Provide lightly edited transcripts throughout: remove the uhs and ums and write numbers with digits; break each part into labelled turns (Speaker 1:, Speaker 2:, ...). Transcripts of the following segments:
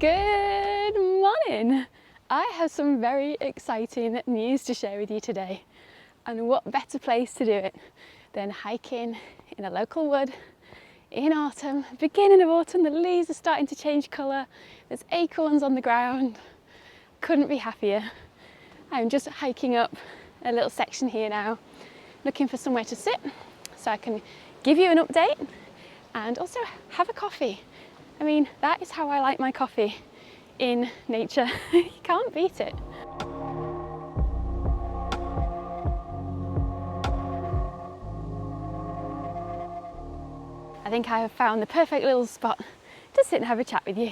Speaker 1: Good morning! I have some very exciting news to share with you today, and what better place to do it than hiking in a local wood in autumn, beginning of autumn. The leaves are starting to change colour, there's acorns on the ground. Couldn't be happier. I'm just hiking up a little section here now, looking for somewhere to sit so I can give you an update and also have a coffee. I mean, that is how I like my coffee, in nature. You can't beat it. I think I have found the perfect little spot to sit and have a chat with you.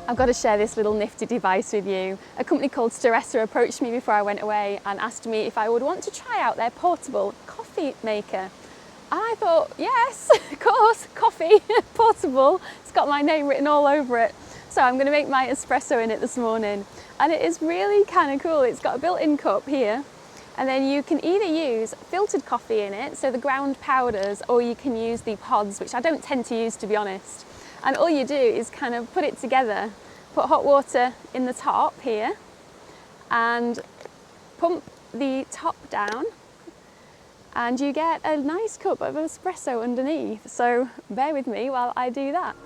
Speaker 1: I've got to share this little nifty device with you. A company called Staresso approached me before I went away and asked me if I would want to try out their portable coffee maker. And I thought, yes, of course, coffee, portable. It's got my name written all over it. So I'm going to make my espresso in it this morning. And it is really kind of cool. It's got a built-in cup here. And then you can either use filtered coffee in it, so the ground powders, or you can use the pods, which I don't tend to use, to be honest. And all you do is kind of put it together, put hot water in the top here and pump the top down, and you get a nice cup of espresso underneath. So bear with me while I do that.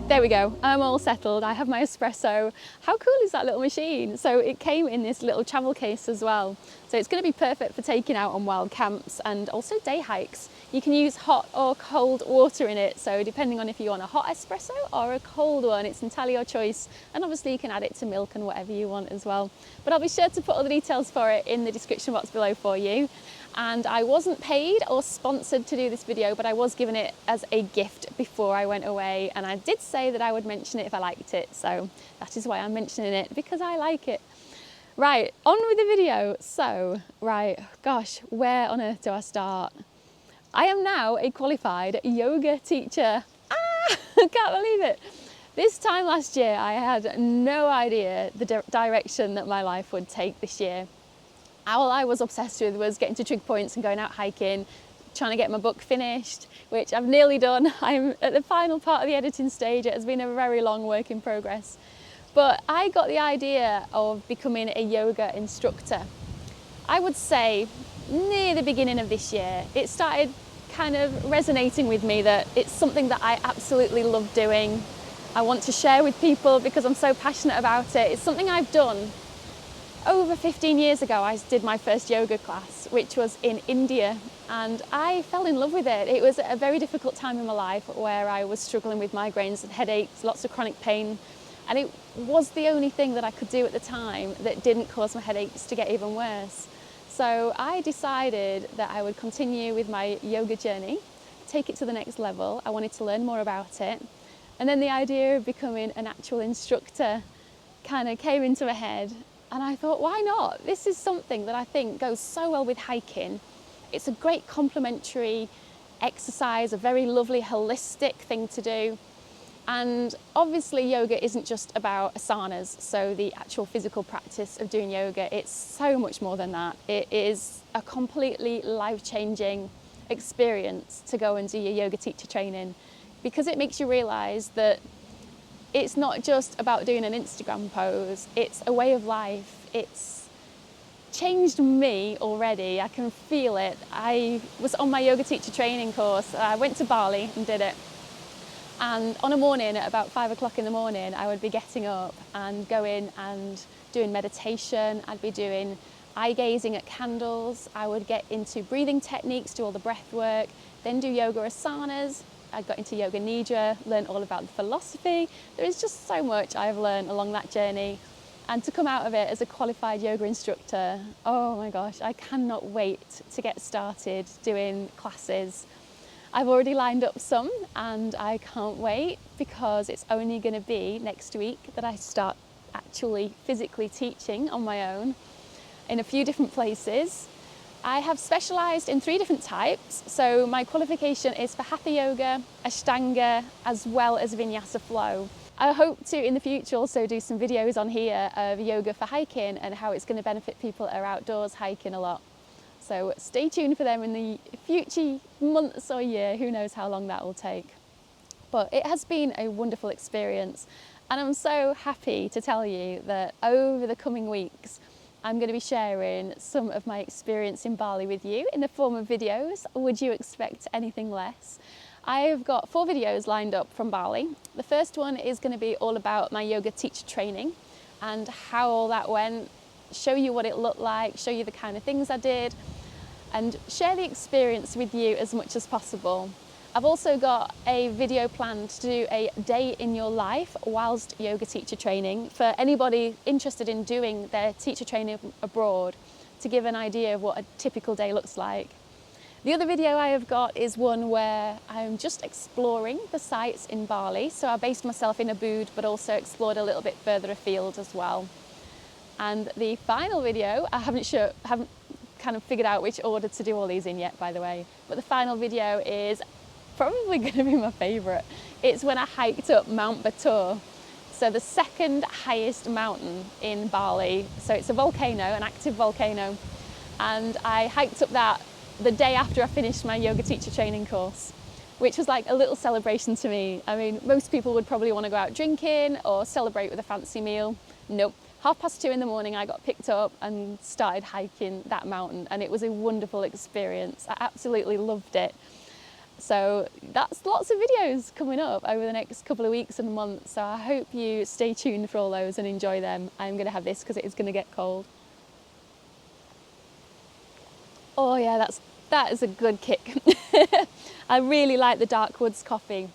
Speaker 1: There we go, I'm all settled. I have my espresso. How cool is that little machine? So it came in this little travel case as well. So it's going to be perfect for taking out on wild camps and also day hikes. You can use hot or cold water in it. So depending on if you want a hot espresso or a cold one, it's entirely your choice. And obviously you can add it to milk and whatever you want as well. But I'll be sure to put all the details for it in the description box below for you. And I wasn't paid or sponsored to do this video, but I was given it as a gift before I went away, and I did say that I would mention it if I liked it, so that is why I'm mentioning it, because I like it. Right, on with the video. So, right, gosh, where on earth do I start? I am now a qualified yoga teacher. I can't believe it. This time last year, I had no idea the direction that my life would take this year. All I was obsessed with was getting to trig points and going out hiking, trying to get my book finished, which I've nearly done. I'm at the final part of the editing stage. It has been a very long work in progress. But I got the idea of becoming a yoga instructor, I would say, near the beginning of this year. It started kind of resonating with me that it's something that I absolutely love doing. I want to share with people because I'm so passionate about it. It's something I've done. Over 15 years ago, I did my first yoga class, which was in India, and I fell in love with it. It was a very difficult time in my life where I was struggling with migraines and headaches, lots of chronic pain, and it was the only thing that I could do at the time that didn't cause my headaches to get even worse. So I decided that I would continue with my yoga journey, take it to the next level. I wanted to learn more about it, and then the idea of becoming an actual instructor kind of came into my head. And I thought, why not? This is something that I think goes so well with hiking. It's a great complementary exercise, a very lovely holistic thing to do. And obviously yoga isn't just about asanas, so the actual physical practice of doing yoga, it's so much more than that. It is a completely life-changing experience to go and do your yoga teacher training, because it makes you realise that it's not just about doing an Instagram pose, it's a way of life. It's changed me already, I can feel it. I was on my yoga teacher training course, I went to Bali and did it. And on a morning at about 5 o'clock in the morning, I would be getting up and going and doing meditation. I'd be doing eye gazing at candles. I would get into breathing techniques, do all the breath work, then do yoga asanas. I got into yoga nidra, learned all about the philosophy. There is just so much I've learned along that journey. and to come out of it as a qualified yoga instructor, oh my gosh, I cannot wait to get started doing classes. I've already lined up some and I can't wait because it's only going to be next week that I start actually physically teaching on my own in a few different places. I have specialised in 3 different types, so my qualification is for Hatha Yoga, Ashtanga, as well as Vinyasa Flow. I hope to in the future also do some videos on here of yoga for hiking and how it's going to benefit people that are outdoors hiking a lot. So stay tuned for them in the future months or year, who knows how long that will take. But it has been a wonderful experience, and I'm so happy to tell you that over the coming weeks I'm going to be sharing some of my experience in Bali with you in the form of videos. Would you expect anything less? I've got 4 videos lined up from Bali. The first one is going to be all about my yoga teacher training and how all that went, show you what it looked like, show you the kind of things I did, and share the experience with you as much as possible. I've also got a video planned to do a day in your life whilst yoga teacher training for anybody interested in doing their teacher training abroad, to give an idea of what a typical day looks like. The other video I have got is one where I'm just exploring the sites in Bali. So I based myself in Ubud, but also explored a little bit further afield as well. And the final video, I haven't kind of figured out which order to do all these in yet, by the way, but the final video is probably going to be my favourite. It's when I hiked up Mount Batur, so the 2nd highest mountain in Bali. So it's a volcano, an active volcano, and I hiked up that the day after I finished my yoga teacher training course, which was like a little celebration to me. I mean, most people would probably want to go out drinking or celebrate with a fancy meal. Nope. 2:30 in the morning I got picked up and started hiking that mountain, and it was a wonderful experience. I absolutely loved it. So that's lots of videos coming up over the next couple of weeks and months, so I hope you stay tuned for all those and enjoy them. I'm going to have this because it is going to get cold. Oh yeah, that is a good kick. I really like the Dark Woods coffee.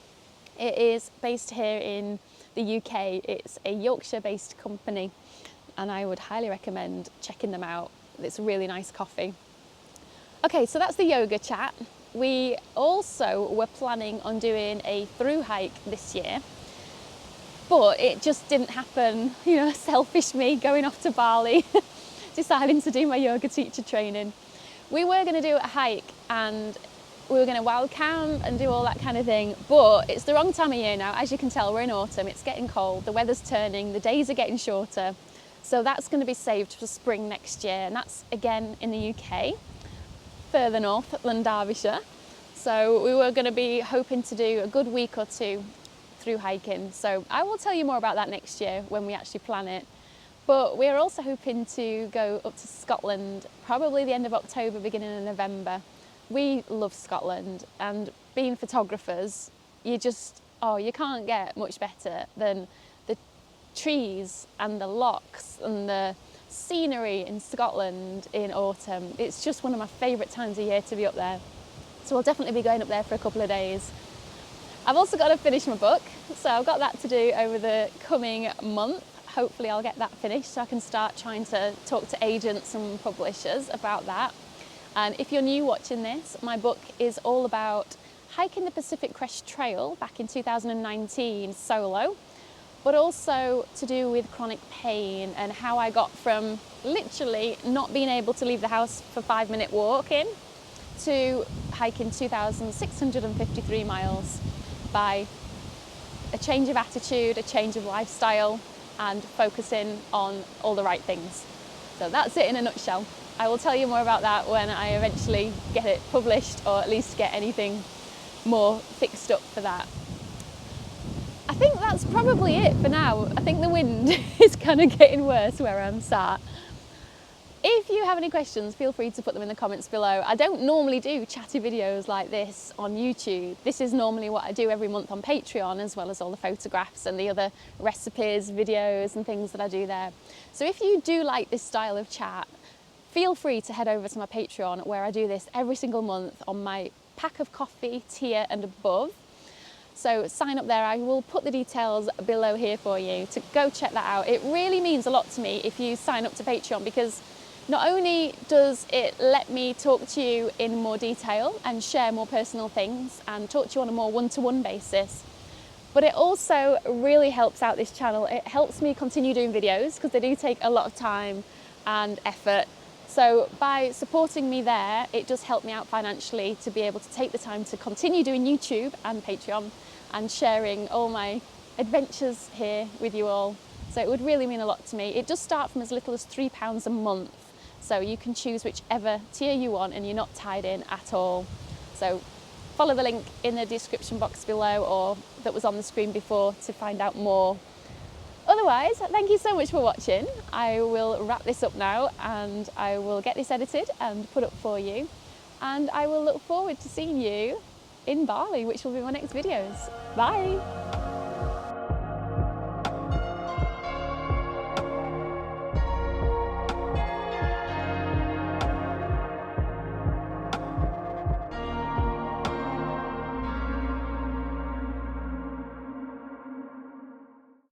Speaker 1: It is based here in the UK. It's a Yorkshire-based company, and I would highly recommend checking them out. It's a really nice coffee. Okay, so that's the yoga chat. We also were planning on doing a through hike this year, but it just didn't happen. You know, selfish me going off to Bali, deciding to do my yoga teacher training. We were going to do a hike and we were going to wild camp and do all that kind of thing, but it's the wrong time of year now. As you can tell, we're in autumn, it's getting cold, the weather's turning, the days are getting shorter. So that's going to be saved for spring next year, and that's again in the UK, further north than Derbyshire. So we were going to be hoping to do a good week or 2 through hiking. So I will tell you more about that next year when we actually plan it. But we're also hoping to go up to Scotland, probably the end of October, beginning of November. We love Scotland, and being photographers, you can't get much better than the trees and the lochs and the scenery in Scotland in autumn. It's just one of my favourite times of year to be up there. So we'll definitely be going up there for a couple of days. I've also got to finish my book, so I've got that to do over the coming month. Hopefully I'll get that finished so I can start trying to talk to agents and publishers about that. And if you're new watching this, my book is all about hiking the Pacific Crest Trail back in 2019 solo, but also to do with chronic pain and how I got from literally not being able to leave the house for 5-minute walking to hiking 2,653 miles by a change of attitude, a change of lifestyle, and focusing on all the right things. So that's it in a nutshell. I will tell you more about that when I eventually get it published, or at least get anything more fixed up for that. I think that's probably it for now. I think the wind is kind of getting worse where I'm sat. If you have any questions, feel free to put them in the comments below. I don't normally do chatty videos like this on YouTube. This is normally what I do every month on Patreon, as well as all the photographs and the other recipes, videos and things that I do there. So if you do like this style of chat, feel free to head over to my Patreon, where I do this every single month on my pack of coffee tier and above. So sign up there. I will put the details below here for you to go check that out. It really means a lot to me if you sign up to Patreon, because not only does it let me talk to you in more detail and share more personal things and talk to you on a more one-to-one basis, but it also really helps out this channel. It helps me continue doing videos because they do take a lot of time and effort. So by supporting me there, it does help me out financially to be able to take the time to continue doing YouTube and Patreon and sharing all my adventures here with you all. So it would really mean a lot to me. It does start from as little as £3 a month. So you can choose whichever tier you want and you're not tied in at all. So follow the link in the description box below or that was on the screen before to find out more. Otherwise, thank you so much for watching. I will wrap this up now and I will get this edited and put up for you. And I will look forward to seeing you in Bali, which will be my next videos. Bye.